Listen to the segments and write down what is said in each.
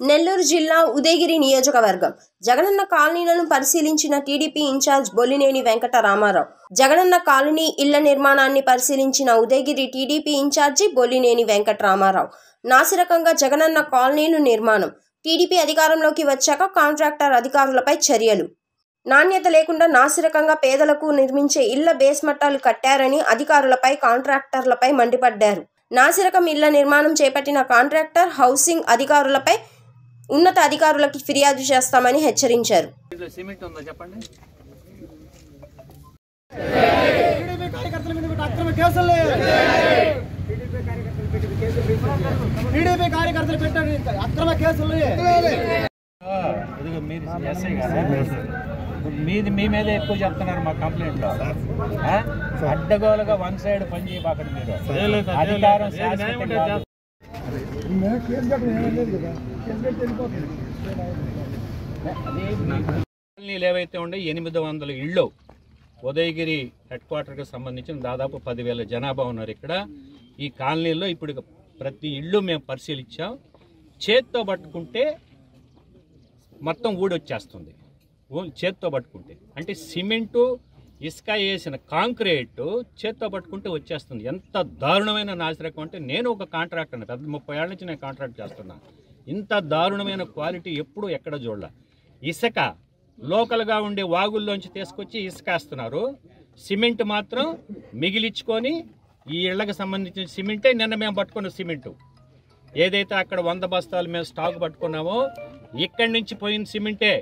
నెల్లూరు జిల్లా ఉదయగిరి నియోజకవర్గం జగనన్న కాలనీలను పరిశీలించిన TDP in-charge Bollineni Venkata Ramarao. Jagananna colony ఇళ్ల నిర్మాణాన్ని పరిశీలించిన ఉదయగిరి టీడీపీ ఇన్ఛార్జి బొల్లినేని వెంకట రామారావు. నాసిరకంగా జగనన్న కాలనీలు నిర్మాణం. టీడీపీ అధికారంలోకి వచ్చాక కాంట్రాక్టర్ అధికారులపై చర్యలు. నాణ్యత లేకుండా నాసిరకంగా పేదలకు నిర్మించే ఇళ్ల బేస్మట్టాలు కట్టారని అధికారులపై కాంట్రాక్టర్లపై మండిపడ్డారు. నాసిరకం ఇళ్ల నిర్మాణం చేపట్టిన కాంట్రాక్టర్, హౌసింగ్ అధికారులపై ఉన్నత అధికారులకు ఫిర్యాదు చేస్తామని హెచ్చరించారు. మీది మీ మీదే ఎక్కువ చెప్తున్నారు మా కంప్లైంట్ లో. అడ్డగోలుగా వన్ సైడ్ పని చేయబాకండి మీరు. అధికారం కాలనీలు ఏవైతే ఉండే 800 ఇళ్ళు ఉదయగిరి హెడ్ క్వార్టర్కి సంబంధించిన దాదాపు 10,000 జనాభా ఉన్నారు ఇక్కడ. ఈ కాలనీలో ఇప్పుడు ప్రతి ఇల్లు మేము పరిశీలించాం. చేత్తో పట్టుకుంటే మొత్తం ఊడొచ్చేస్తుంది. చేత్తో పట్టుకుంటే అంటే సిమెంటు, ఇసుక వేసిన కాంక్రీట్ చేత్తో పట్టుకుంటే వచ్చేస్తుంది. ఎంత దారుణమైన నాసిరకం అంటే, నేను ఒక కాంట్రాక్టర్ని, పెద్ద 30 ఏళ్ళ నుంచి నేను కాంట్రాక్ట్ చేస్తున్నా. ఇంత దారుణమైన క్వాలిటీ ఎప్పుడు ఎక్కడ చూడాల. ఇసుక లోకల్గా ఉండే వాగుల్లోంచి తీసుకొచ్చి ఇసుక వేస్తున్నారు. సిమెంట్ మాత్రం మిగిలించుకొని ఈ ఇళ్లకు సంబంధించిన సిమెంటే నిన్న మేము పట్టుకున్న సిమెంటు ఏదైతే అక్కడ 100 బస్తాలు మేము స్టాక్ పట్టుకున్నామో ఇక్కడి నుంచి పోయిన సిమెంటే.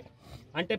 అంటే